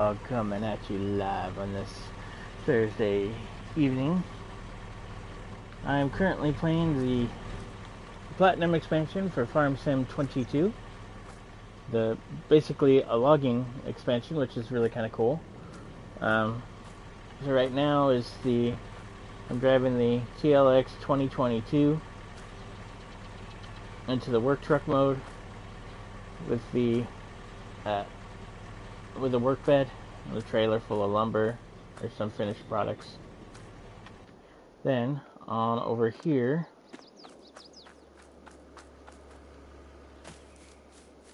Coming at you live on this Thursday evening. I am currently playing the Platinum expansion for Farm Sim 22. Basically a logging expansion, which is really kind of cool. So right now I'm driving the TLX 2022 into the work truck mode with the work bed, the trailer full of lumber. There's some finished products. Then on over here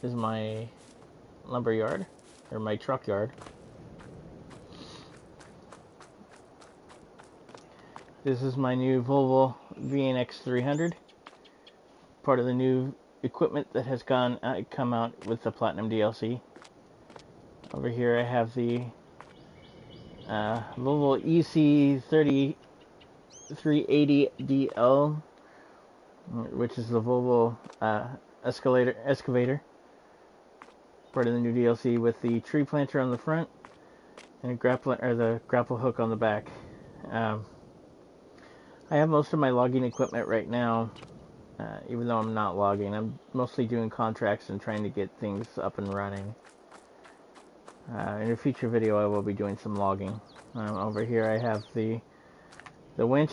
is my lumber yard, or my truck yard. This is my new Volvo VNX 300, part of the new equipment that has come out with the Platinum DLC. Over here I have the Volvo EC3380DL, which is the Volvo excavator, part of the new DLC, with the tree planter on the front and the grapple hook on the back. I have most of my logging equipment right now, even though I'm not logging. I'm mostly doing contracts and trying to get things up and running. In a future video I will be doing some logging. Over here I have the winch,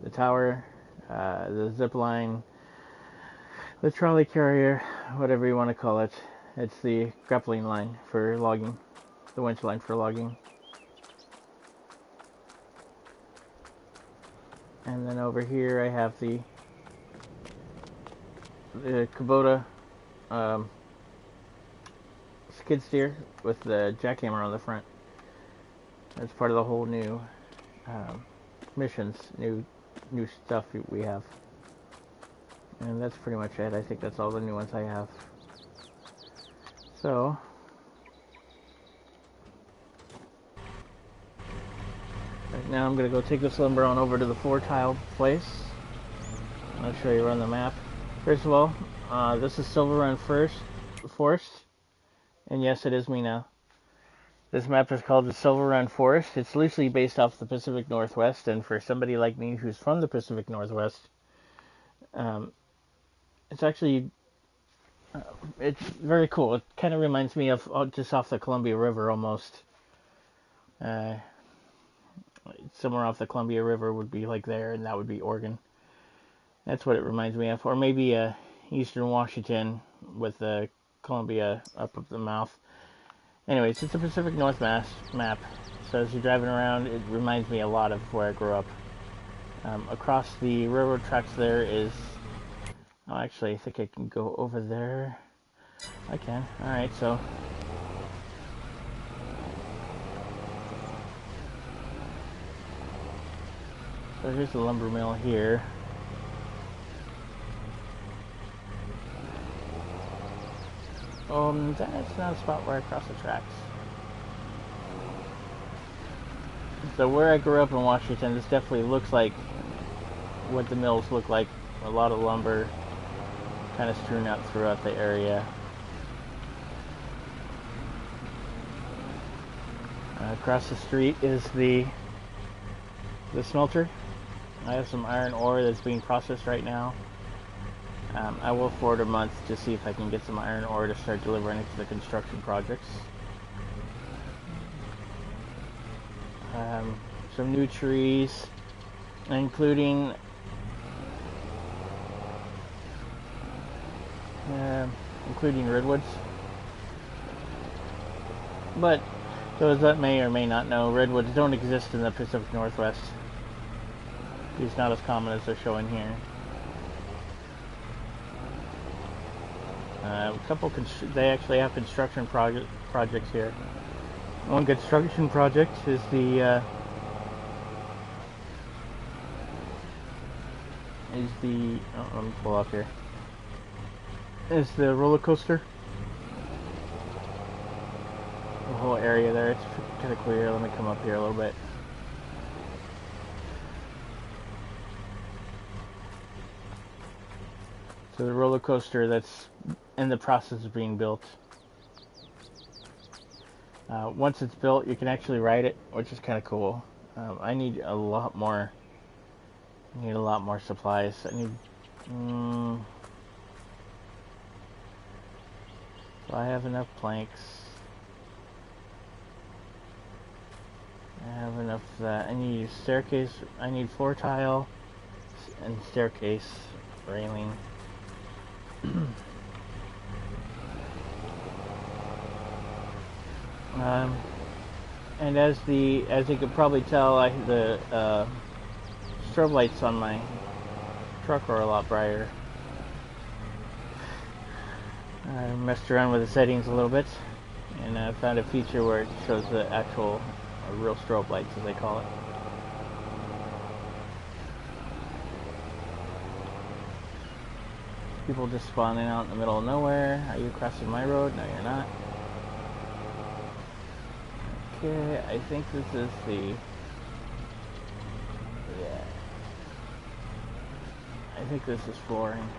the tower, the zip line, the trolley carrier, whatever you want to call it. It's the grappling line for logging, the winch line for logging. And then over here I have the Kubota skid steer with the jackhammer on the front. That's part of the whole new missions, new stuff we have. And that's pretty much it. I think that's all the new ones I have. So right now I'm gonna go take this lumber on over to the 4-tile place. I'll show you around the map. First of all, this is Silver Run Forest. And yes, it is me now. This map is called the Silver Run Forest. It's loosely based off the Pacific Northwest, and for somebody like me who's from the Pacific Northwest, it's actually it's very cool. It kind of reminds me of just off the Columbia River almost. Somewhere off the Columbia River would be like there, and that would be Oregon. That's what it reminds me of. Or maybe Eastern Washington with the Columbia up the mouth. Anyways, it's a Pacific Northwest map, so as you're driving around, it reminds me a lot of where I grew up. Across the railroad tracks there is... Oh, actually, I think I can go over there. I can. Alright, so... So here's the lumber mill here. That's not a spot where I cross the tracks. So where I grew up in Washington, this definitely looks like what the mills look like. A lot of lumber kind of strewn out throughout the area. Across the street is the smelter. I have some iron ore that's being processed right now. I will forward a month to see if I can get some iron ore to start delivering it to the construction projects. Some new trees, including redwoods. But those that may or may not know, redwoods don't exist in the Pacific Northwest. It's not as common as they're showing here. They actually have construction projects here. One construction project is oh, let me pull up here. Is the roller coaster. The whole area there, it's kind of clear. Let me come up here a little bit. So the roller coaster that's in the process of being built. Once it's built, you can actually ride it, which is kind of cool. I need a lot more. I need a lot more supplies. I need. Do I have enough planks? I have enough of that. I need a staircase. I need 4 tile and staircase railing. And as you could probably tell, the strobe lights on my truck are a lot brighter. I messed around with the settings a little bit, and I found a feature where it shows the actual real strobe lights, as they call it. People just spawning out in the middle of nowhere. Are you crossing my road? No, you're not. Okay, I think this is the... Yeah. I think this is flooring.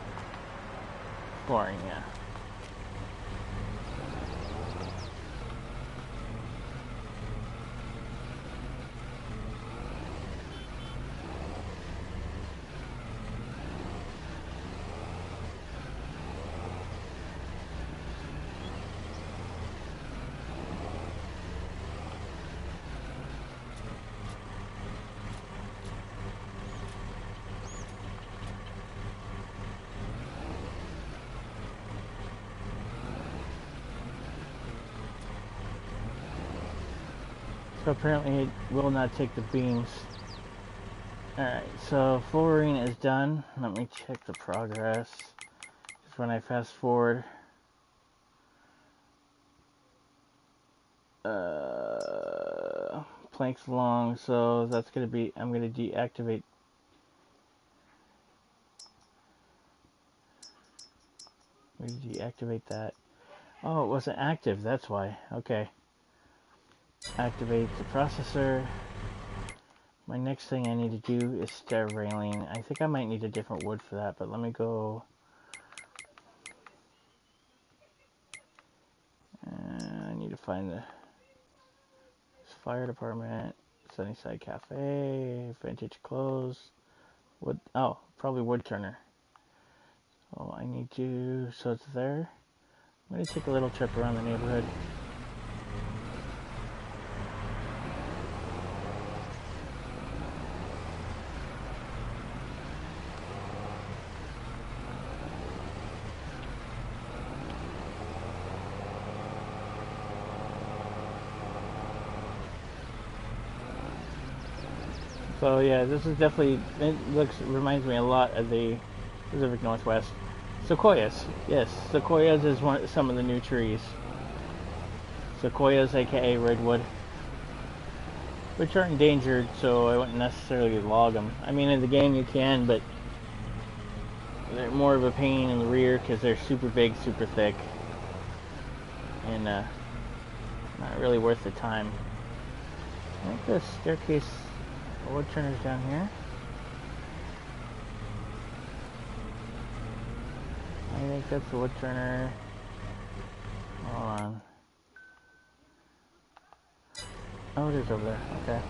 Flooring, yeah. So apparently it will not take the beams. Alright, so flooring is done. Let me check the progress. Just when I fast forward. Planks long, so that's gonna be, I'm gonna deactivate. We deactivate that. Oh, it wasn't active, that's why. Okay. Activate the processor. My next thing I need to do is stair railing. I think I might need a different wood for that, but let me go. I need to find the fire department, Sunnyside Cafe, vintage clothes, wood. Oh, probably wood turner. Oh, I need to. So it's there. I'm gonna take a little trip around the neighborhood. So yeah, this is definitely, it reminds me a lot of the Pacific Northwest. Sequoias, yes, sequoias is some of the new trees. Sequoias, aka redwood, which are endangered, so I wouldn't necessarily log them. I mean, in the game you can, but they're more of a pain in the rear because they're super big, super thick, and not really worth the time. I think the staircase. Wood turner's down here. I think that's the wood turner. Hold on. Oh, it is over there. Okay.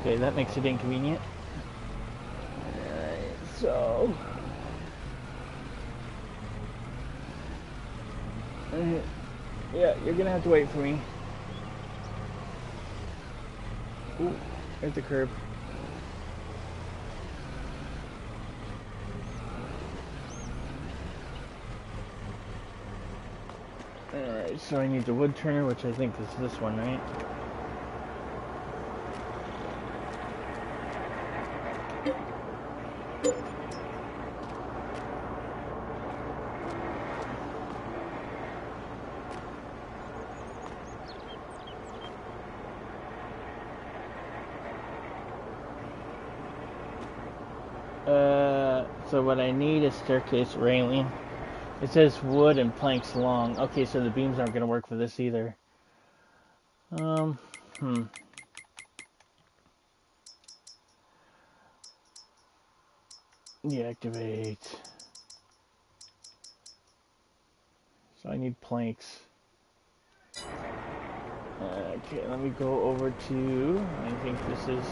Okay, that makes it inconvenient. Alright, so... Yeah, you're gonna have to wait for me. Ooh, at the curb. Alright, so I need the wood turner, which I think is this one, right? So what I need is staircase railing. It says wood and planks long. Okay, so the beams aren't going to work for this either. Deactivate. So I need planks. Okay, let me go over to, I think this is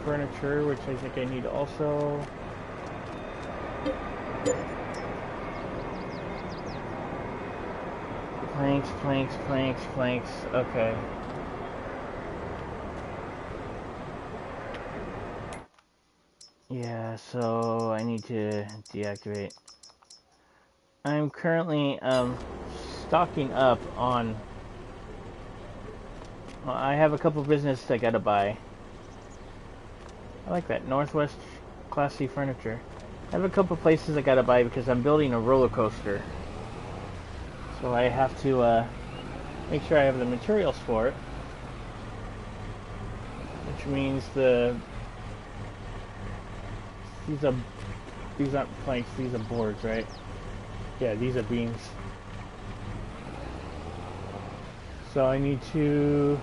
furniture, which I think I need also. Planks, planks, planks, planks. Okay. Yeah, so I need to deactivate. I'm currently stocking up on. Well, I have a couple businesses I gotta buy. I like that Northwest Class C furniture. I have a couple places I gotta buy because I'm building a roller coaster. So I have to make sure I have the materials for it, which means these aren't planks, these are boards, right? Yeah, these are beams. So I need to.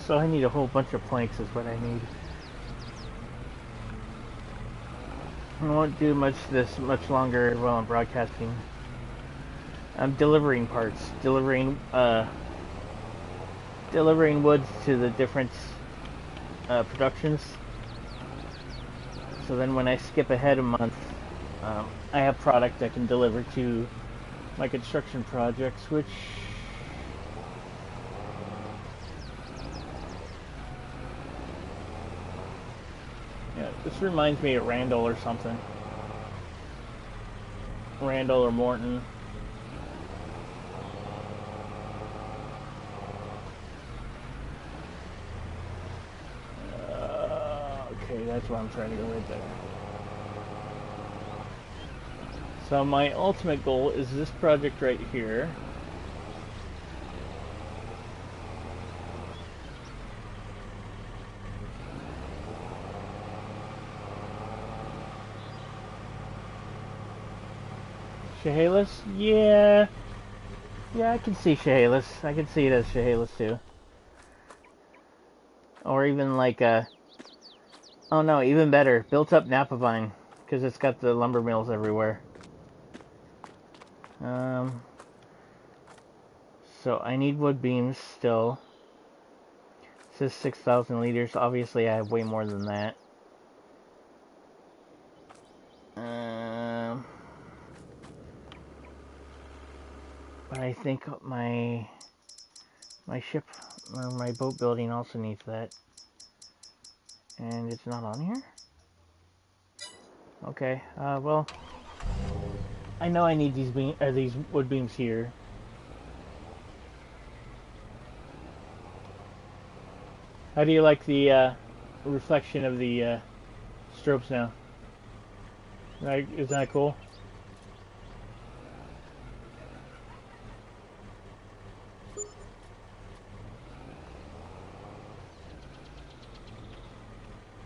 So I need a whole bunch of planks is what I need. I won't do much longer while I'm broadcasting. I'm delivering parts, delivering wood to the different productions. So then when I skip ahead a month, I have product I can deliver to my construction projects, which yeah, this reminds me of Randall or something. Randall or Morton. Okay, that's where I'm trying to go right there. So my ultimate goal is this project right here. Chehalis? Yeah. Yeah, I can see Chehalis. I can see it as Chehalis too. Or even like a... Oh no, even better. Built up Napa vine. Because it's got the lumber mills everywhere. So I need wood beams still. It says 6,000 liters. Obviously I have way more than that. But I think my ship or my boat building also needs that. And it's not on here? Okay, well, I know I need these wood beams here. How do you like the reflection of the strobes now? Isn't that cool?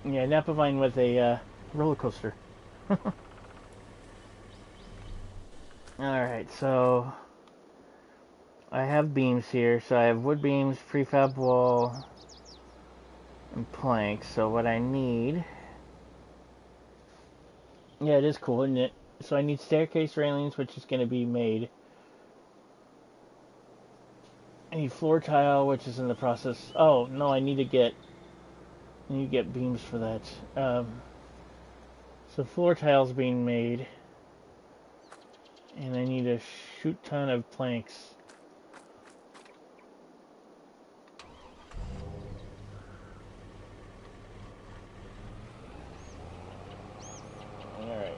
Yeah, Napa vine with a roller coaster. Alright, so I have beams here. So I have wood beams, prefab wall, and planks. So what I need... Yeah, it is cool, isn't it? So I need staircase railings, which is going to be made. I need floor tile, which is in the process. Oh, no, I need to get beams for that. So floor tile's being made. And I need a shoot ton of planks. Alright.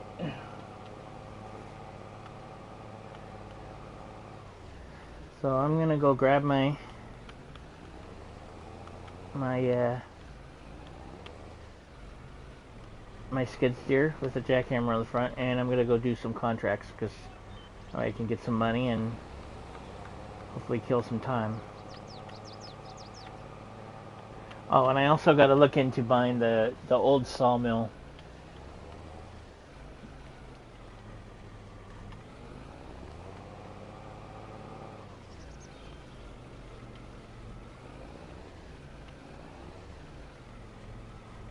So I'm gonna go grab my skid steer with a jackhammer on the front, and I'm gonna go do some contracts because I can get some money and hopefully kill some time. Oh, and I also got to look into buying the old sawmill.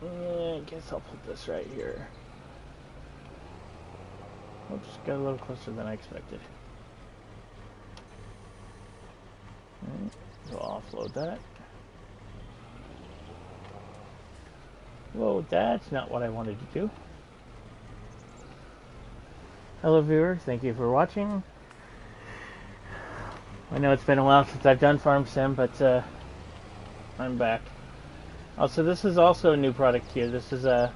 I guess I'll put this right here. Oh, just got a little closer than I expected. Alright, so I'll offload that. Whoa, that's not what I wanted to do. Hello viewer, thank you for watching. I know it's been a while since I've done Farm Sim, but I'm back. Also, this is also a new product here. This is a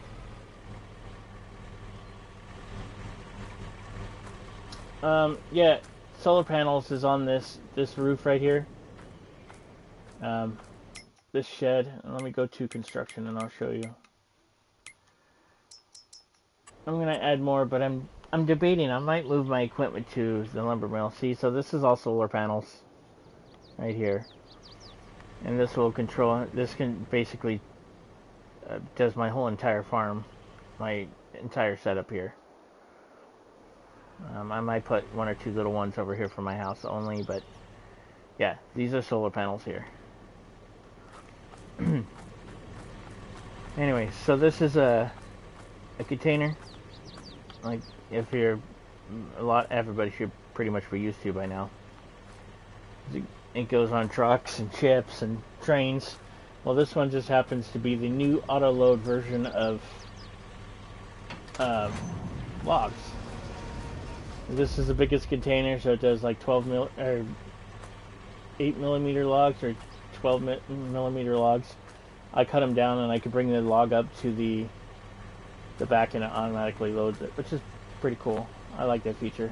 yeah, solar panels is on this roof right here. This shed. Let me go to construction and I'll show you. I'm gonna add more, but I'm debating. I might move my equipment to the lumber mill. See, so this is all solar panels right here, and this will control. This can basically does my whole entire farm, my entire setup here. I might put one or two little ones over here for my house only, but yeah, these are solar panels here. Anyway, so this is a container. Like, if you're everybody should pretty much be used to by now. It goes on trucks and ships and trains. Well, this one just happens to be the new auto load version of logs. This is the biggest container, so it does like 8 millimeter logs or 12 millimeter logs. I cut them down and I can bring the log up to the back and it automatically loads it, which is pretty cool. I like that feature.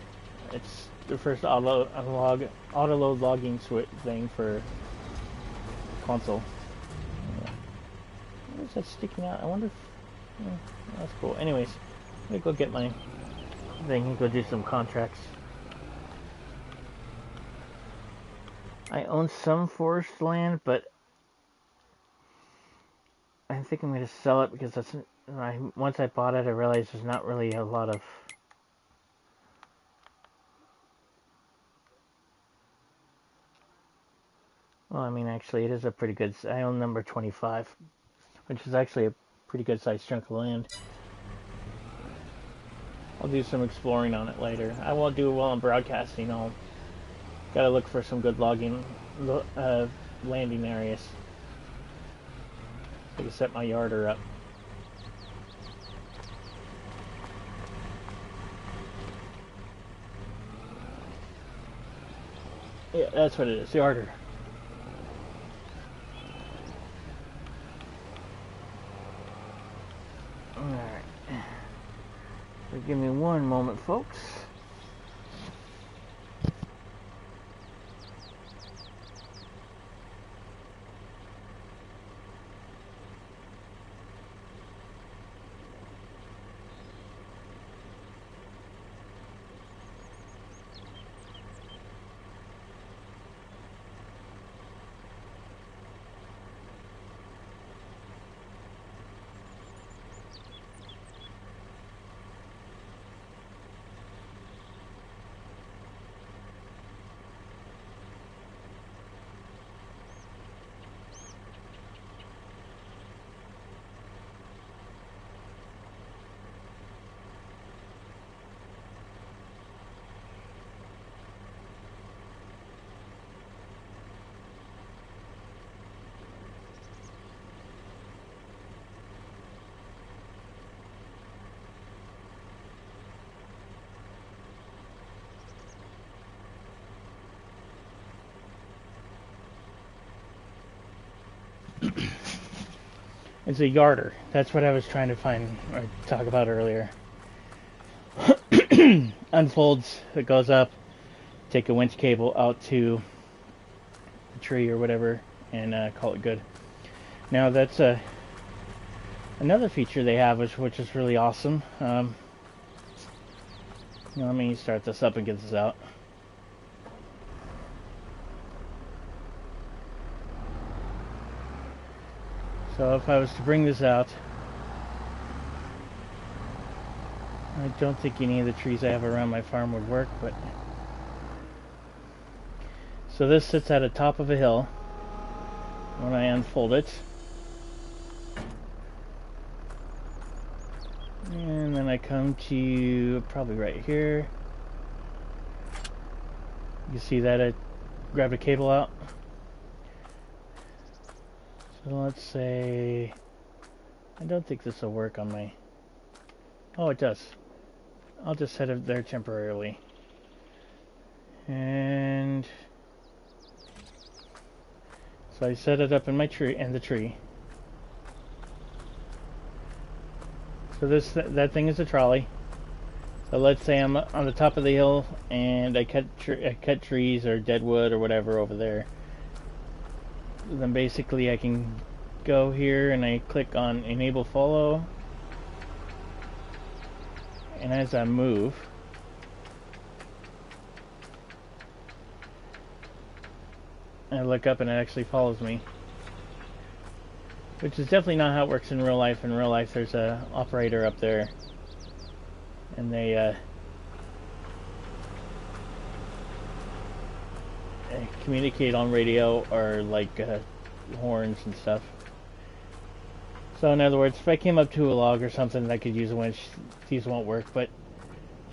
It's the first auto load logging thing for console. What is that sticking out? I wonder if that's cool. Anyways, let me go get my thing and go do some contracts. I own some forest land, but I think I'm going to sell it because once I bought it, I realized there's not really a lot of well, I mean, actually, it is a pretty good. I own number 25, which is actually a pretty good sized chunk of land. I'll do some exploring on it later. I won't do it while I'm broadcasting. I'll gotta look for some good logging landing areas. So I can set my yarder up. Yeah, that's what it is, yarder. Alright. So give me one moment, folks. It's a yarder. That's what I was trying to find or talk about earlier. Unfolds, it goes up, take a winch cable out to the tree or whatever, and call it good. Now that's another feature they have, which is really awesome. Let me start this up and get this out. So if I was to bring this out, I don't think any of the trees I have around my farm would work, but so this sits at the top of a hill when I unfold it, and then I come to probably right here. You see that I grabbed a cable out. So let's say, I don't think this will work on my, oh it does. I'll just set it there temporarily. And so I set it up in my tree, and the tree. So that thing is a trolley. So let's say I'm on the top of the hill and I cut trees or dead wood or whatever over there. Then basically I can go here and I click on enable follow. And as I move, I look up and it actually follows me. Which is definitely not how it works in real life. In real life there's a operator up there. And they communicate on radio or like horns and stuff. So in other words, if I came up to a log or something that could use a winch, these won't work, but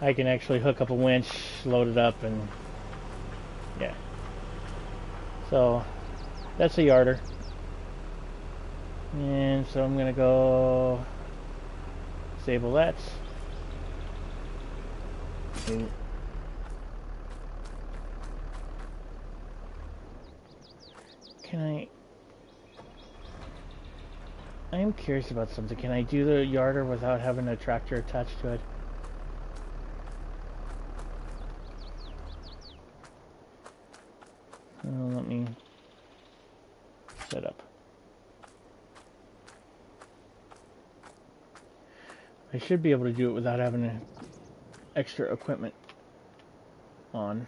I can actually hook up a winch, load it up, and yeah. So that's a yarder. And so I'm gonna go disable that. Can I am curious about something. Can I do the yarder without having a tractor attached to it? Let me set up. I should be able to do it without having extra equipment on.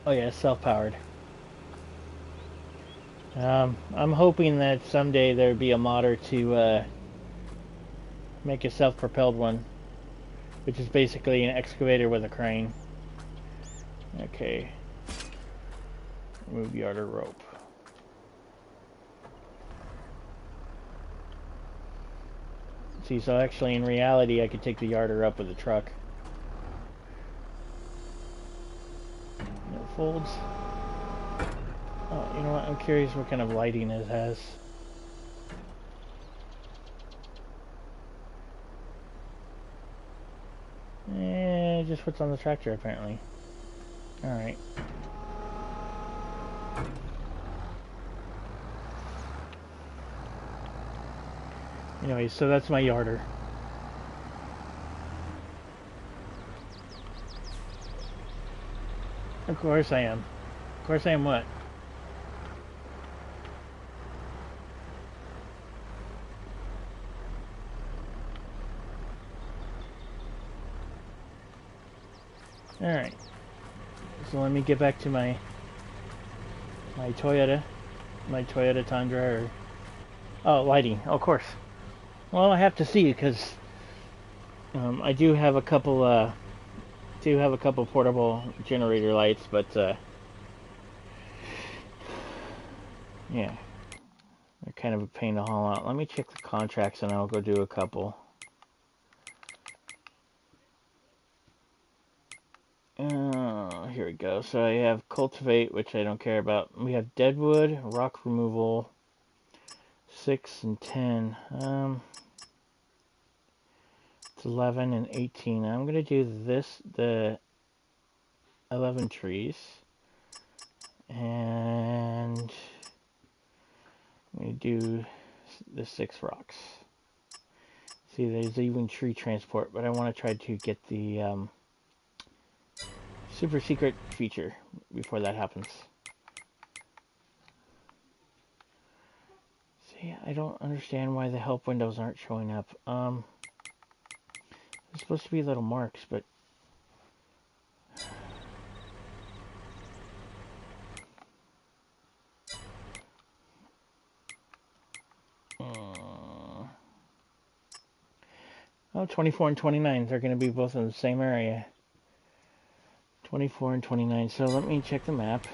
Oh yeah, self-powered. I'm hoping that someday there'd be a modder to make a self-propelled one, which is basically an excavator with a crane. Okay. Remove yarder rope. See, so actually in reality I could take the yarder up with a truck. It folds. Oh, you know what? I'm curious what kind of lighting it has. Just what's on the tractor apparently. Alright. Anyway, so that's my yarder. Of course I am. Of course I am what? Alright. So let me get back to my Toyota. My Toyota Tundra. Or, oh, lighting. Oh, of course. Well, I have to see because I do have a couple portable generator lights, but yeah, they're kind of a pain to haul out. Let me check the contracts and I'll go do a couple. Here we go. So I have cultivate, which I don't care about. We have deadwood, rock removal, 6 and 10. It's 11 and 18. I'm gonna do the 11 trees, and I'm gonna do the 6 rocks. See, there's even tree transport, but I want to try to get the super secret feature before that happens. See, I don't understand why the help windows aren't showing up. There's supposed to be little marks, but oh, 24 and 29, they're going to be both in the same area. 24 and 29, so let me check the map.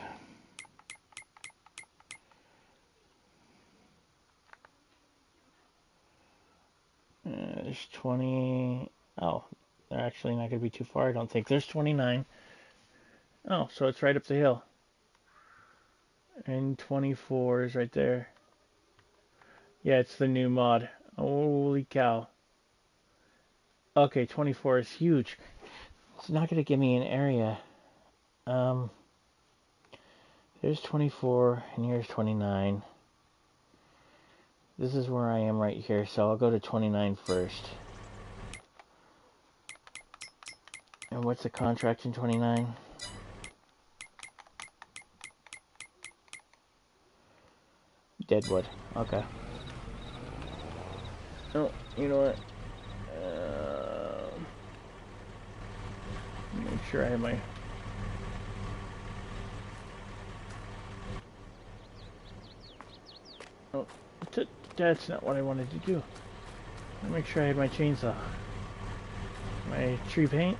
There's 20. Oh, they're actually not going to be too far, I don't think. There's 29. Oh, so it's right up the hill. And 24 is right there. Yeah, it's the new mod. Holy cow. Okay, 24 is huge. It's not going to give me an area. There's 24, and here's 29. This is where I am right here, so I'll go to 29 first. And what's the contract in 29? Deadwood. Okay. Oh, you know what? Make sure I have my... Oh, that's not what I wanted to do. I'll make sure I had my chainsaw. My tree paint.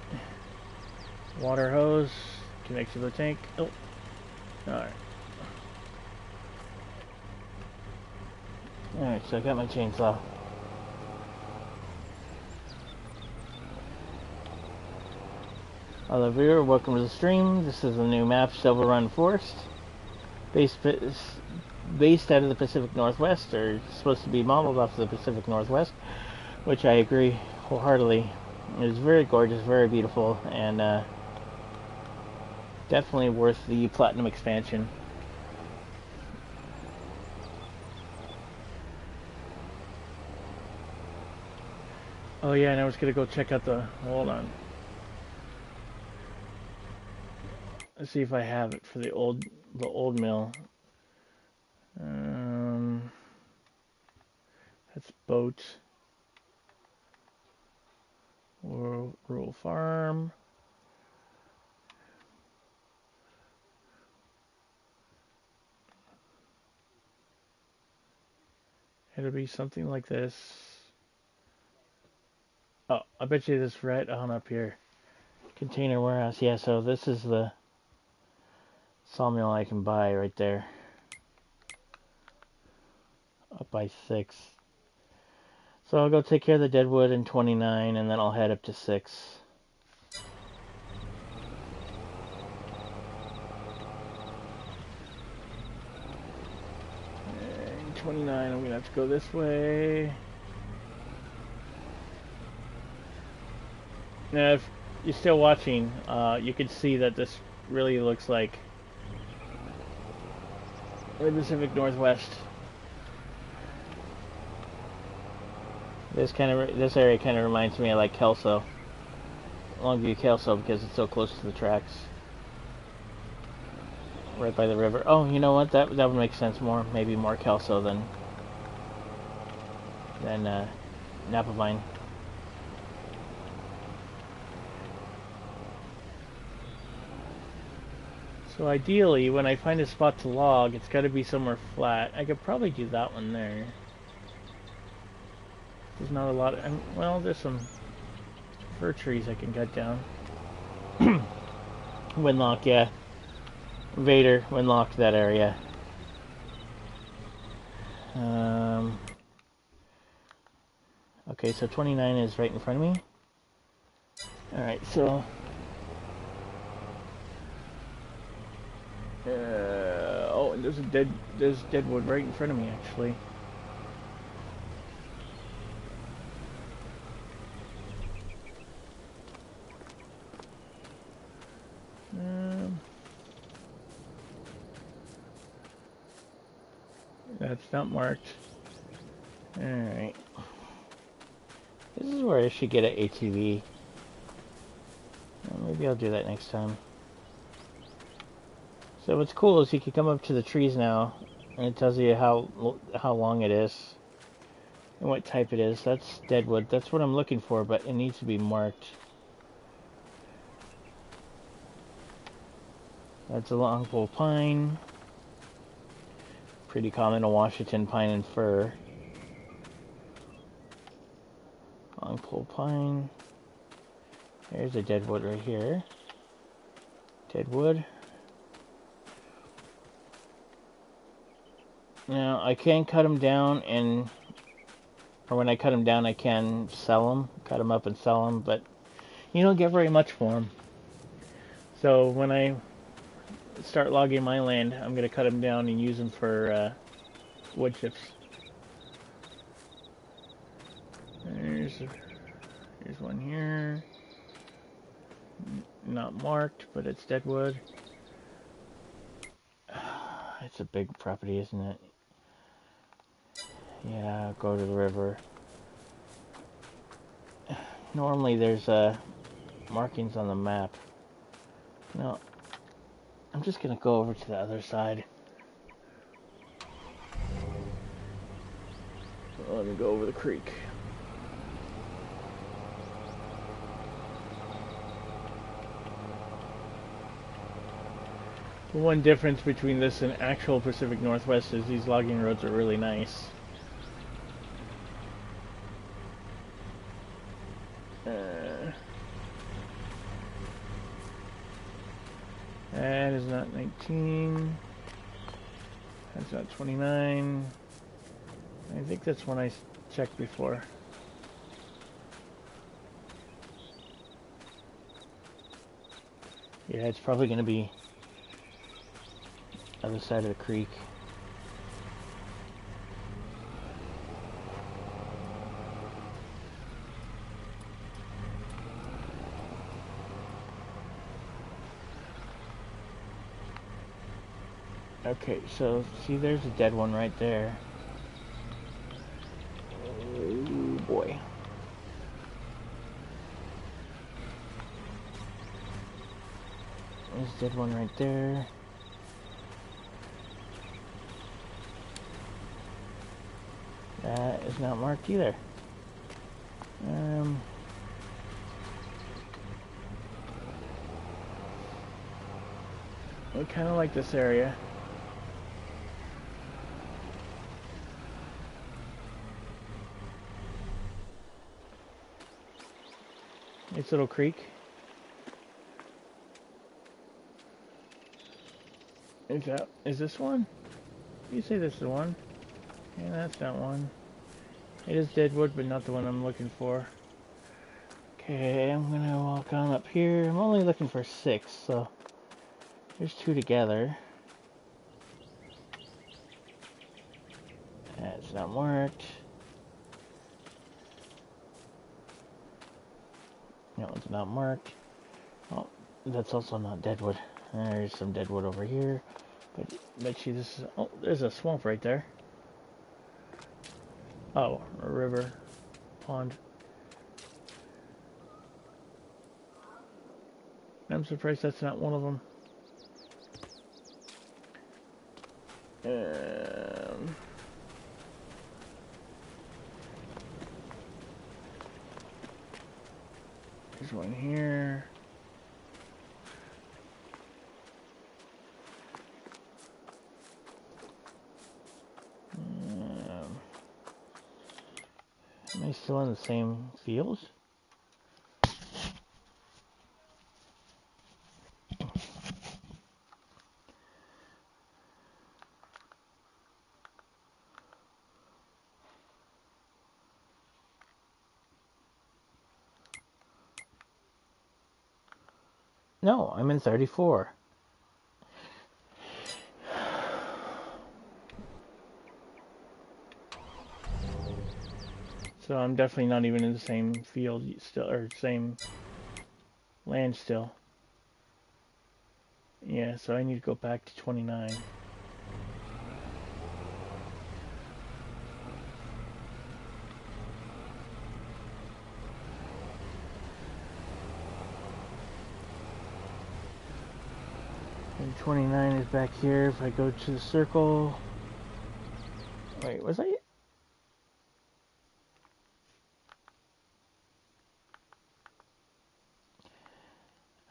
Water hose. Connects to the tank. Oh. Alright. Alright, so I got my chainsaw. Hello viewer, welcome to the stream. This is the new map, Silver Run Forest. Based out of the Pacific Northwest, or supposed to be modeled off the Pacific Northwest, which I agree wholeheartedly. It is very gorgeous, very beautiful, and definitely worth the Platinum expansion. Oh yeah, and I was gonna go check out the... Hold on. Let's see if I have it for the old mill. That's boat. Rural farm. It'll be something like this. Oh, I bet you this right on up here. Container warehouse. Yeah, so this is the sawmill I can buy right there. Up by 6. So I'll go take care of the deadwood in 29, and then I'll head up to 6. And 29, I'm gonna have to go this way. Now, if you're still watching, you can see that this really looks like the Pacific Northwest. This area kind of reminds me of like Kelso, Longview, Kelso, because it's so close to the tracks, right by the river. Oh, you know what? That would make sense more. Maybe more Kelso than Napa Vine. So ideally, when I find a spot to log, it's got to be somewhere flat. I could probably do that one there. There's not a lot of... well, there's some fir trees I can cut down. Windlock, yeah. Vader, Windlock, that area. Okay, so 29 is right in front of me. Alright, so... oh, and there's deadwood right in front of me, actually. That's not marked. Alright. This is where I should get an ATV. Well, maybe I'll do that next time. So what's cool is you can come up to the trees now, and it tells you how long it is and what type it is. That's deadwood. That's what I'm looking for, but it needs to be marked. That's a longpole pine. Pretty common in Washington, pine and fir. Longpole pine. There's a deadwood right here. Deadwood. Now, I can cut them down and or when I cut them down, I can sell them, cut them up and sell them, but you don't get very much for them. So when I start logging my land, I'm going to cut them down and use them for wood chips. There's one here. Not marked, but it's dead wood. It's a big property, isn't it? Yeah, go to the river. Normally there's markings on the map. No, I'm just gonna go over to the other side. Let me go over the creek. The one difference between this and actual Pacific Northwest is these logging roads are really nice. That is not 19. That's not 29. I think that's one I checked before. Yeah, it's probably going to be other side of the creek. Okay, so see, there's a dead one right there. Oh boy. There's a dead one right there. That is not marked either. I kind of like this area. It's a little creek. Is this one? You say this is one? Yeah, that's not one. It is deadwood, but not the one I'm looking for. Okay, I'm gonna walk on up here. I'm only looking for 6, so there's 2 together. That's not marked. That one's not marked. Oh, that's also not deadwood. There's some deadwood over here. But see, this is... Oh, there's a swamp right there. Oh, a river. Pond. I'm surprised that's not one of them. There's one here. Am I still in the same fields? No, I'm in 34. So I'm definitely not even in the same field still, or same land still. Yeah, so I need to go back to 29. And 29 is back here. If I go to the circle... Wait, was I...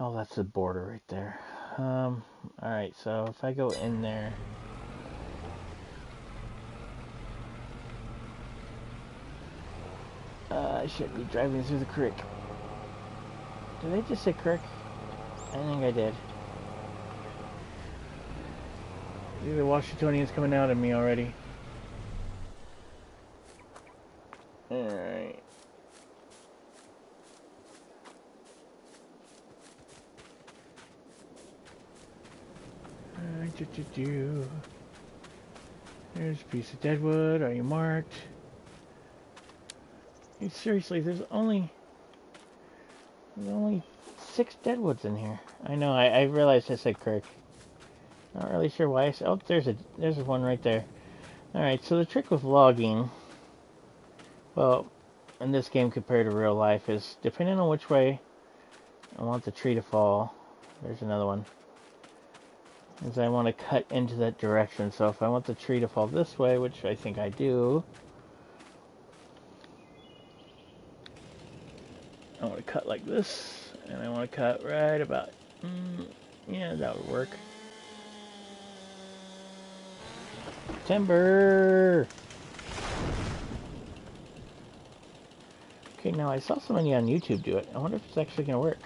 Oh, that's the border right there. Alright, so if I go in there... I shouldn't be driving through the creek. Did I just say creek? I think I did. The Washingtonian's coming out at me already. Alright. There's a piece of deadwood. Are you marked? Hey, seriously, there's only 6 deadwoods in here. I know. I realized I said Kirk. Not really sure why I said. Oh, there's one right there. All right. So the trick with logging, well, in this game compared to real life, is depending on which way I want the tree to fall. There's another one. Is I want to cut into that direction. So if I want the tree to fall this way, which I think I do, I want to cut like this, and I want to cut right about. Yeah, that would work. Timber. Okay, now I saw somebody on YouTube do it. I wonder if it's actually going to work.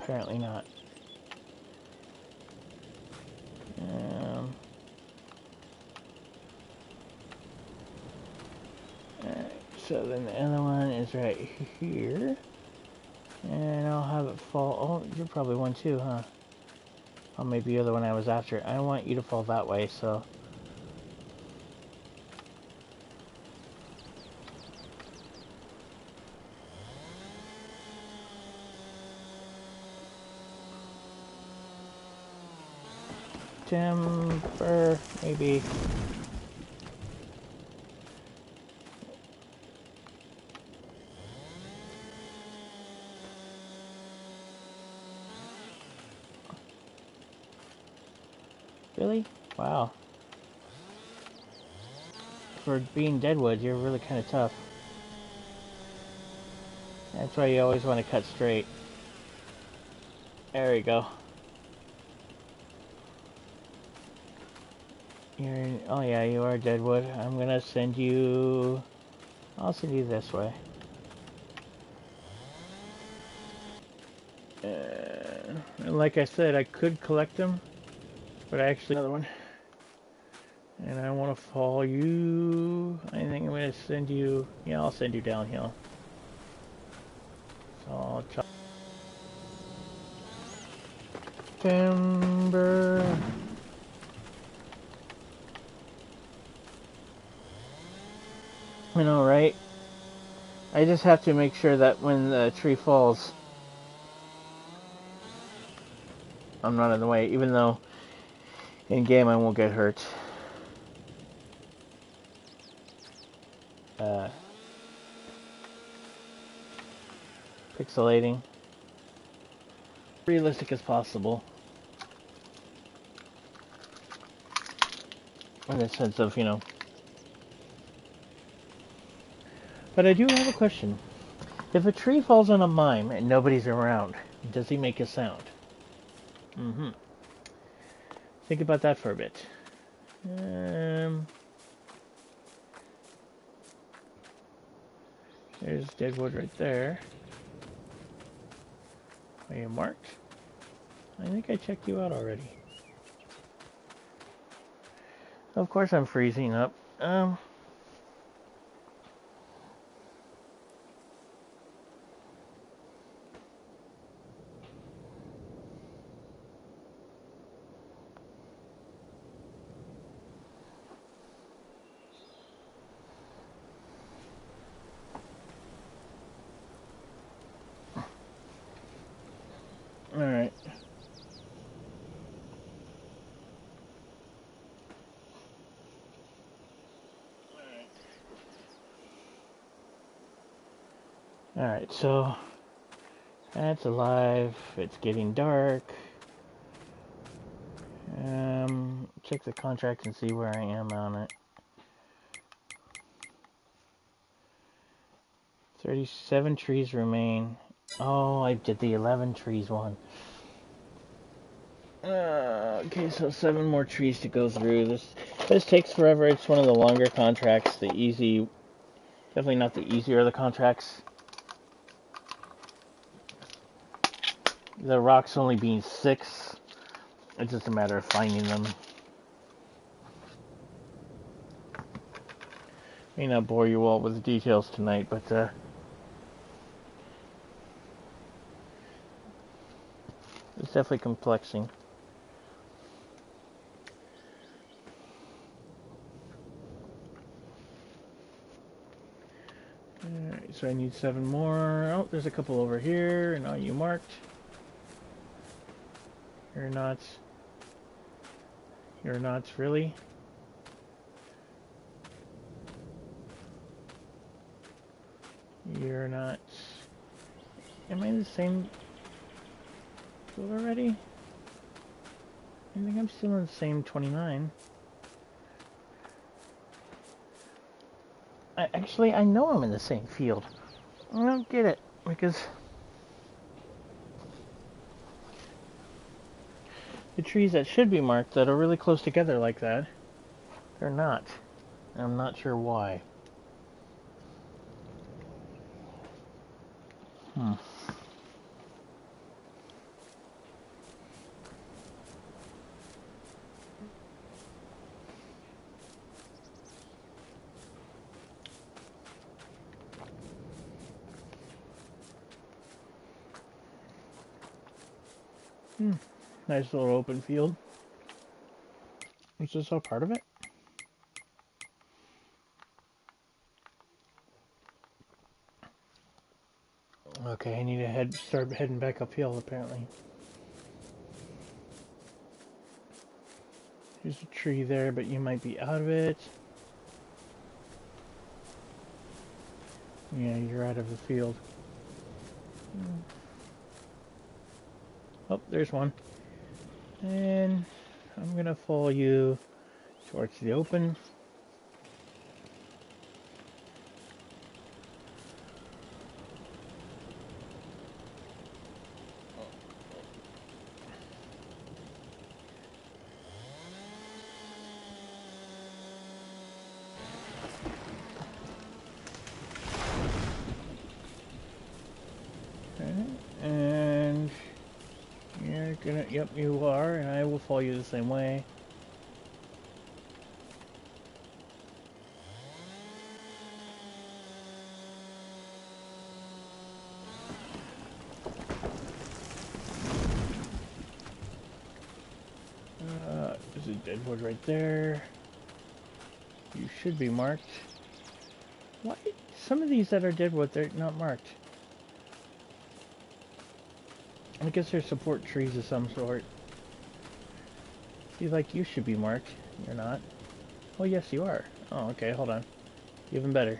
Apparently not. Alright, so then the other one is right here. And I'll have it fall. Oh, you're probably one too, huh? Oh, maybe you're the one I was after. I want you to fall that way, so. Timber, maybe. Really? Wow. For being deadwood, you're really kind of tough. That's why you always want to cut straight. There we go. Oh yeah, you are deadwood. I'm gonna send you... I'll send you this way. And like I said, I could collect them, but I actually... Another one. And I want to follow you. I think I'm gonna send you... Yeah, I'll send you downhill. So I'll chop... Timber... I know, right? I just have to make sure that when the tree falls, I'm not in the way, even though in game I won't get hurt. Pixelating. Realistic as possible. In the sense of, you know. But I do have a question. If a tree falls on a mime and nobody's around, does he make a sound? Think about that for a bit. There's deadwood right there. Are you marked? I think I checked you out already. Of course I'm freezing up. Alright. Alright, so that's alive. It's getting dark. Check the contract and see where I am on it. 37 trees remain. Oh, I did the 11 trees one. Okay, so 7 more trees to go through. This takes forever. It's one of the longer contracts. Definitely not the easier of the contracts. The rocks only being 6. It's just a matter of finding them. May not bore you all with the details tonight, but it's definitely complexing. Alright, so I need 7 more. Oh, there's a couple over here, and all you marked. You're not really. You're not. Am I in the same field already? I think I'm still in the same 29. Actually, I know I'm in the same field. I don't get it, because the trees that should be marked that are really close together like that, they're not. I'm not sure why. Nice little open field. Is this all part of it? Okay, I need to start heading back uphill apparently. There's a tree there, but you might be out of it. Yeah, you're out of the field. Oh, there's one. And I'm gonna follow you towards the open. And you're gonna, yep, you are, and I will follow you the same way. There's a deadwood right there. You should be marked. Why? Some of these that are deadwood, they're not marked. I guess they're support trees of some sort. See, like, you should be marked. You're not. Oh, yes, you are. Oh, okay, hold on. Even better.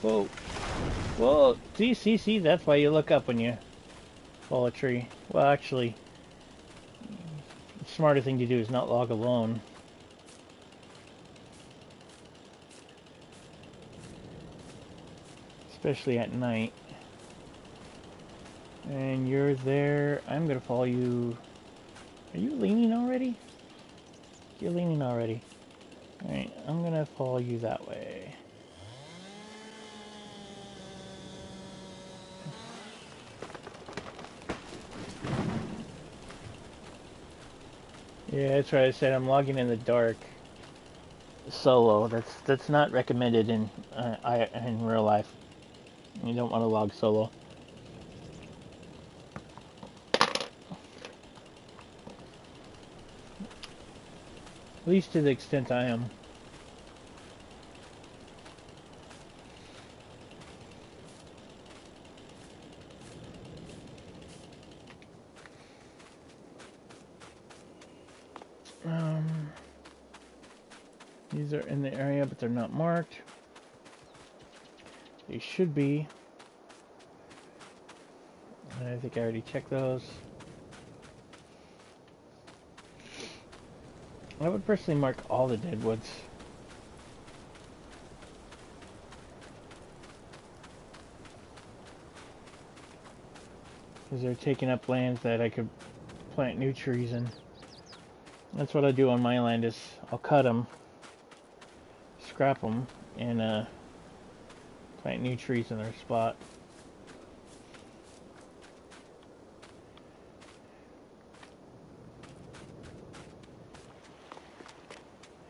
Whoa. Whoa. See, that's why you look up when you fall a tree. Well, actually, the smarter thing to do is not log alone. Especially at night. And you're there. I'm gonna follow you. Are you leaning already? You're leaning already. Alright, I'm gonna follow you that way. Yeah, that's right. I said I'm logging in the dark solo. That's not recommended in real life. You don't want to log solo. At least to the extent I am. These are in the area, but they're not marked. They should be. And I think I already checked those. I would personally mark all the deadwoods. because they're taking up land that I could plant new trees in. That's what I do on my land, is I'll cut them, scrap them, and plant new trees in their spot.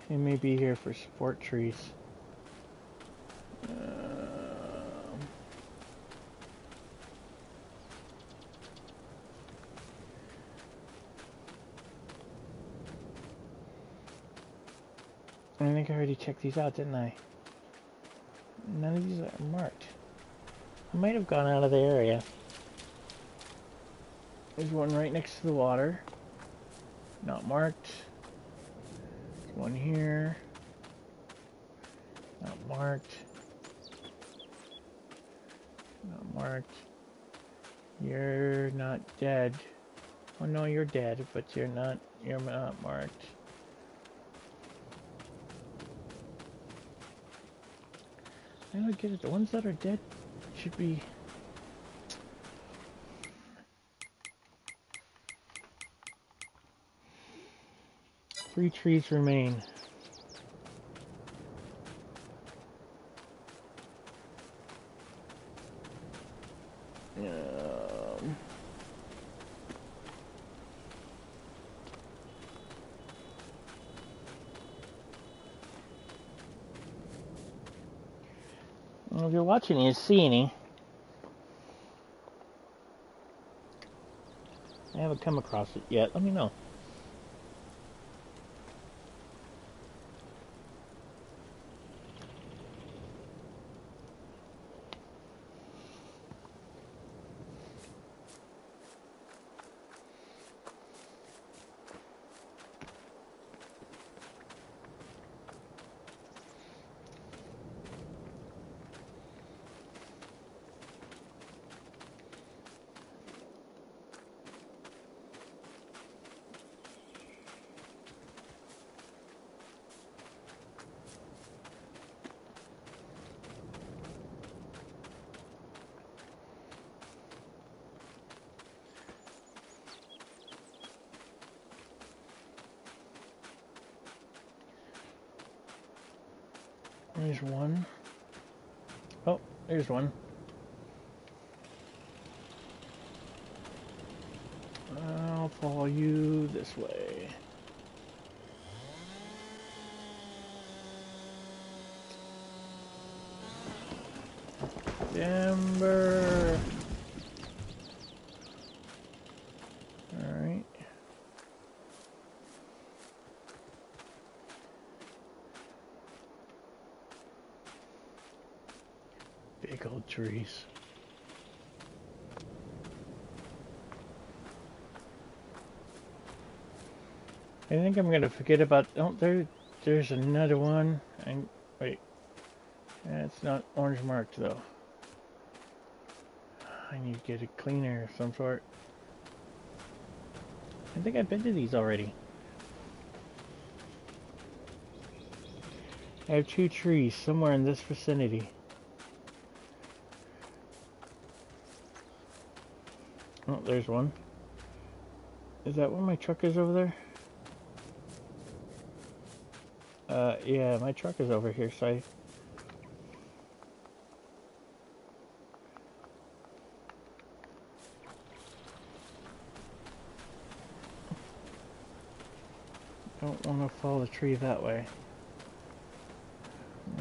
They may be here for support trees. I think I already checked these out, didn't I? None of these are marked. I might have gone out of the area. There's one right next to the water. Not marked. There's one here. Not marked. Not marked. You're not dead. Oh no, you're dead, but you're not marked. I don't get it. The ones that are dead should be... Three trees remain. Well, if you're watching, you see any. I haven't come across it yet. Let me know. There's one. Oh, there's one. I'll follow you this way. Timber. Alright. Big old trees. I think I'm gonna forget about... Oh, there's another one. And wait. It's not orange marked though. I need to get a cleaner of some sort. I think I've been to these already. I have 2 trees somewhere in this vicinity. Oh, there's one. Is that where my truck is over there? Yeah, my truck is over here, so I... don't want to follow the tree that way.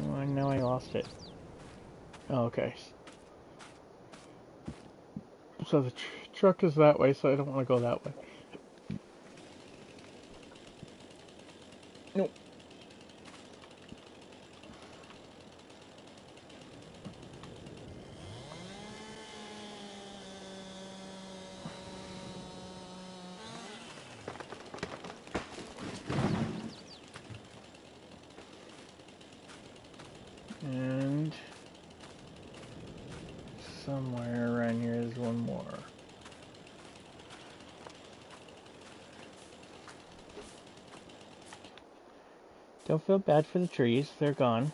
Oh, I know I lost it. Oh, okay. So the truck is that way, so I don't want to go that way. Nope. And somewhere around here is one more. Don't feel bad for the trees, they're gone.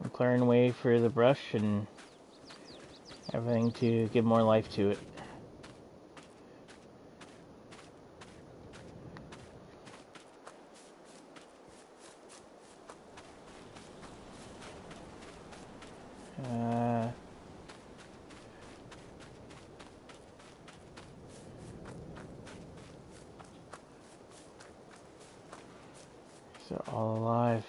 I'm clearing away for the brush and everything to give more life to it. So all alive.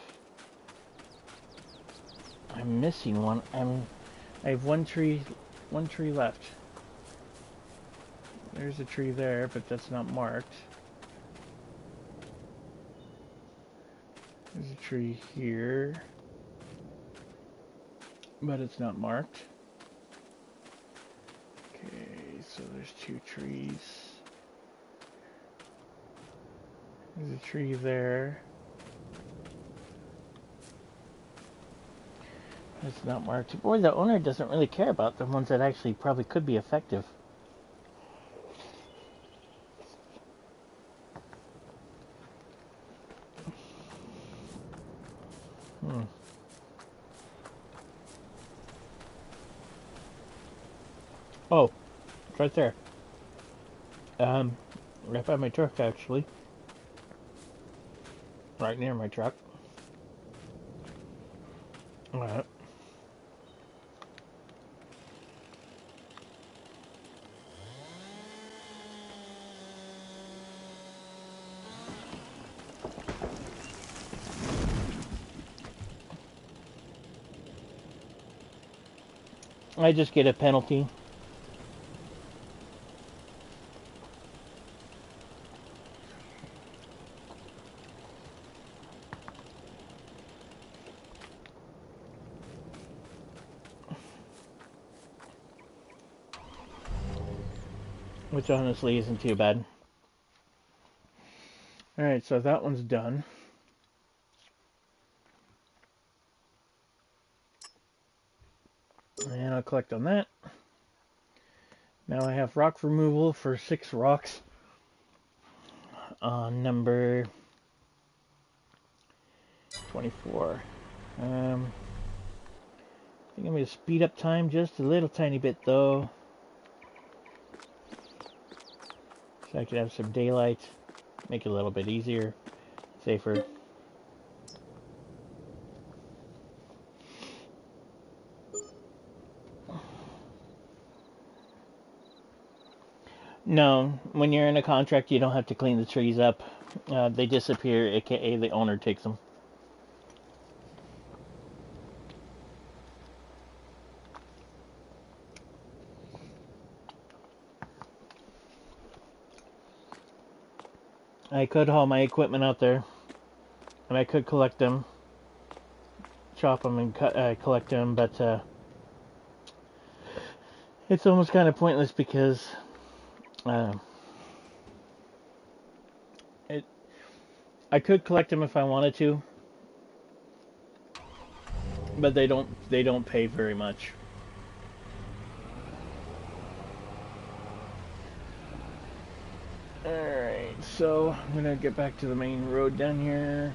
I'm missing one. I have one tree left. There's a tree there, but that's not marked. There's a tree here, but it's not marked. Okay, so there's 2 trees. There's a tree there. It's not marked. Boy, the owner doesn't really care about the ones that actually probably could be effective. Oh, it's right there. Right by my truck, actually. Right near my truck. Alright. I just get a penalty. Which honestly isn't too bad. Alright, so that one's done. And I'll collect on that. Now I have rock removal for 6 rocks on number 24. I think I'm going to speed up time just a little tiny bit though, so I could have some daylight, make it a little bit easier, safer. No, when you're in a contract, you don't have to clean the trees up. They disappear, aka the owner takes them. I could haul my equipment out there, and I could collect them, chop them and collect them, but it's almost kind of pointless because I could collect them if I wanted to, but they don't pay very much. Alright, so I'm gonna get back to the main road down here.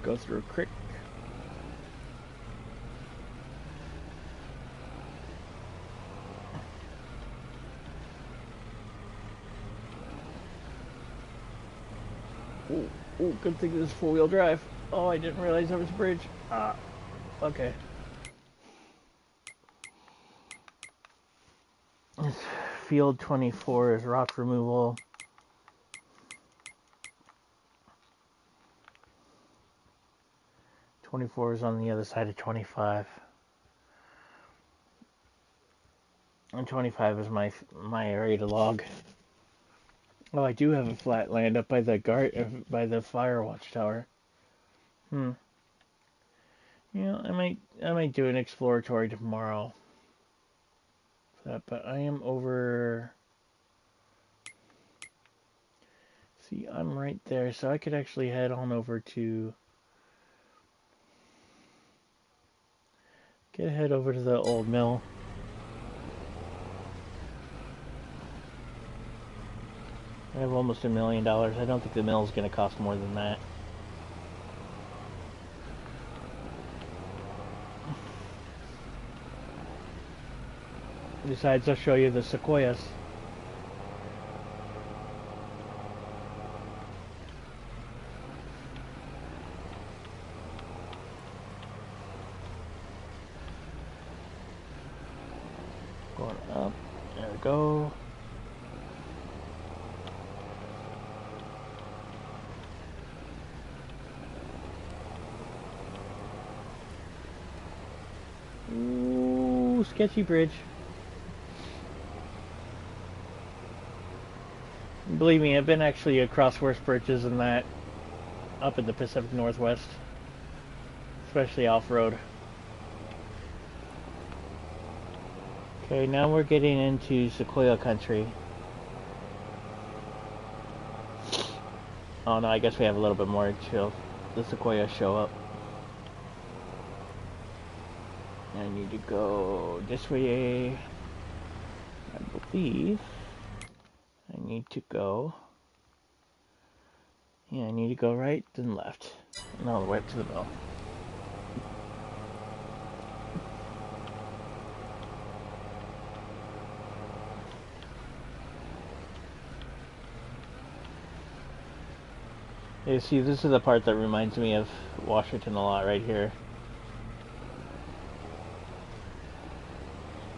Go through a creek. Ooh, good thing this is 4-wheel drive. Oh, I didn't realize there was a bridge. Okay. Field 24 is rock removal. '24 is on the other side of 25. And 25 is my area to log. Oh, I do have a flat land up by the by the fire watchtower. Yeah, I might do an exploratory tomorrow. But I am over. See, I'm right there, so I could actually head on over to. Head over to the old mill. I have almost $1 million. I don't think the mill is going to cost more than that. Besides, I'll show you the sequoias. Going up. There we go. Ooh, sketchy bridge. Believe me, I've been actually across worse bridges than that up in the Pacific Northwest, especially off-road. Okay, now we're getting into Sequoia country. Oh no, I guess we have a little bit more till the Sequoia show up. I need to go this way. I believe I need to go. Yeah, I need to go right, then left, and all the way up to the mill. You see, this is the part that reminds me of Washington a lot right here.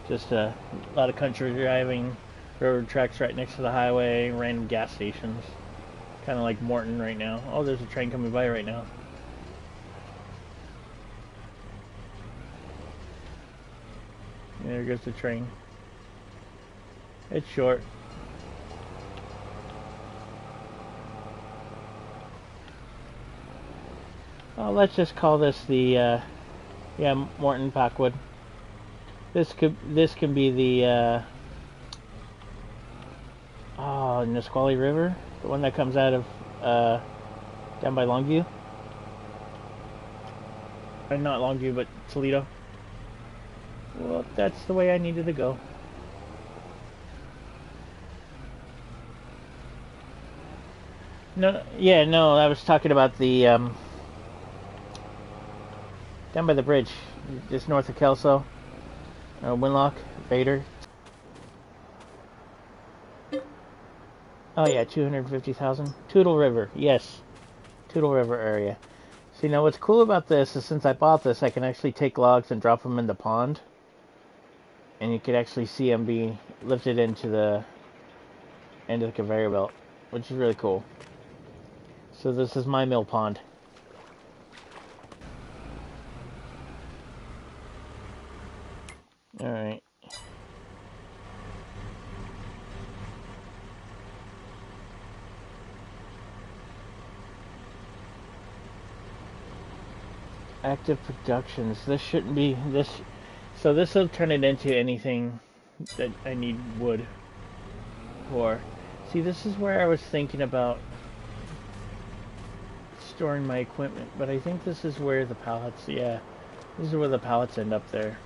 Just a lot of country driving, railroad tracks right next to the highway, random gas stations. Kind of like Morton right now. Oh, there's a train coming by right now. There goes the train. It's short. Oh, let's just call this the, yeah, Morton Packwood. This can be the, oh, Nisqually River, the one that comes out of, down by Longview. Not Longview, but Toledo. Well, that's the way I needed to go. No, yeah, no, I was talking about the, down by the bridge, just north of Kelso, Winlock, Vader. Oh yeah, 250,000. Toutle River, yes. Toutle River area. See, now what's cool about this is since I bought this, I can actually take logs and drop them in the pond. And you can actually see them being lifted into the end of the conveyor belt, which is really cool. So this is my mill pond. Alright. Active productions. This shouldn't be this. So this will turn it into anything that I need wood for. See, this is where I was thinking about storing my equipment, but I think this is where the pallets, yeah, this is where the pallets end up there.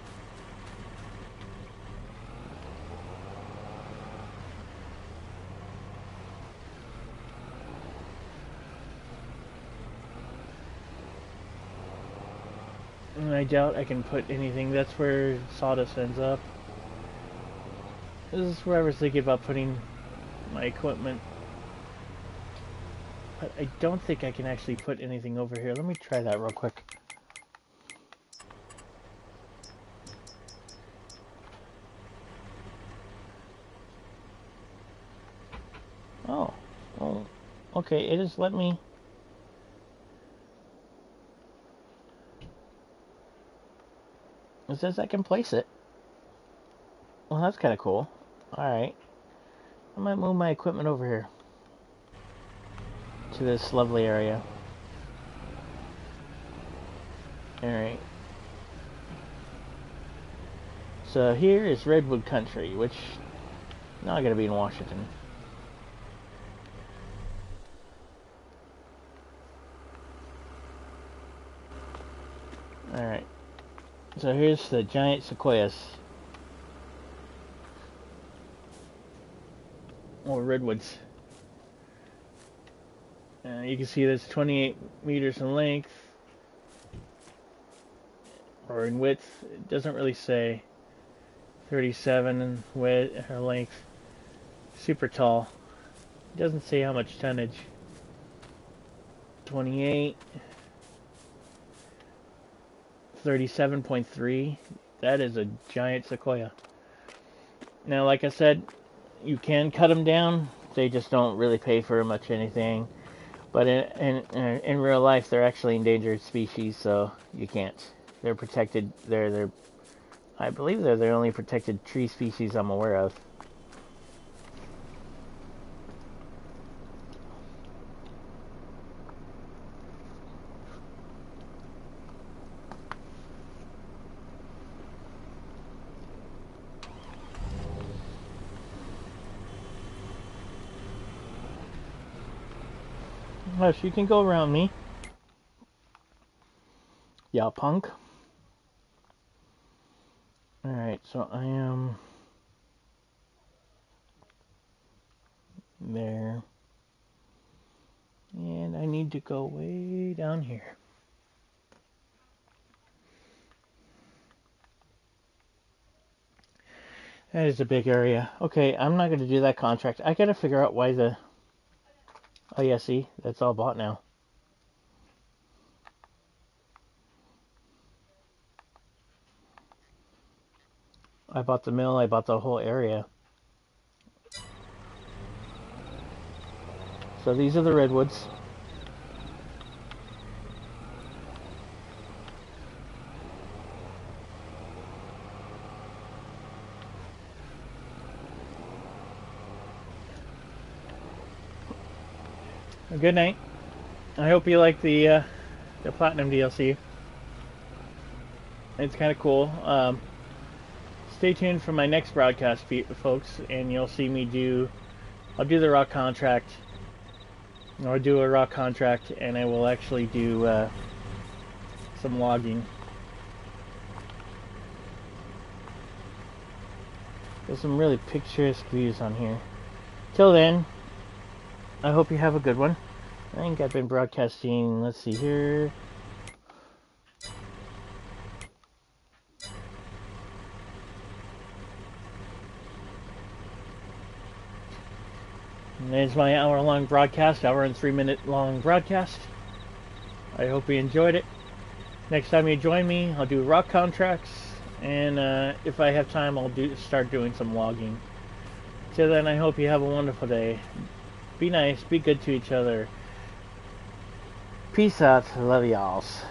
And I doubt I can put anything. That's where sawdust ends up. This is where I was thinking about putting my equipment. But I don't think I can actually put anything over here. Let me try that real quick. Oh. Oh. Okay, it just let me... It says I can place it. Well, that's kind of cool. Alright. I might move my equipment over here. To this lovely area. Alright. So here is Redwood Country, which... Now I gotta be in Washington. Alright. So here's the giant sequoias. Or redwoods. You can see that's 28 meters in length. Or in width. It doesn't really say. 37 in width or length. Super tall. It doesn't say how much tonnage. 28. 37.3. That is a giant sequoia. Now, like I said, you can cut them down. They just don't really pay for much anything. But in real life, they're actually endangered species, so you can't. They're protected. I believe they're the only protected tree species I'm aware of. Yes, you can go around me. Yeah, punk. Alright, so I am there. And I need to go way down here. That is a big area. Okay, I'm not going to do that contract. I got to figure out why the... Oh yeah, see? That's all bought now. I bought the mill, I bought the whole area. So these are the redwoods. Good night. I hope you like the Platinum DLC. It's kind of cool. Stay tuned for my next broadcast, folks, and you'll see me do... I'll do the rock contract. Or do a rock contract, and I will actually do some logging. There's some really picturesque views on here. Till then, I hope you have a good one. I think I've been broadcasting, let's see here. And there's my hour-long broadcast, hour and 3-minute long broadcast. I hope you enjoyed it. Next time you join me, I'll do rock contracts, and if I have time, I'll start doing some logging. Till then, I hope you have a wonderful day. Be nice, be good to each other. Peace out, love y'alls.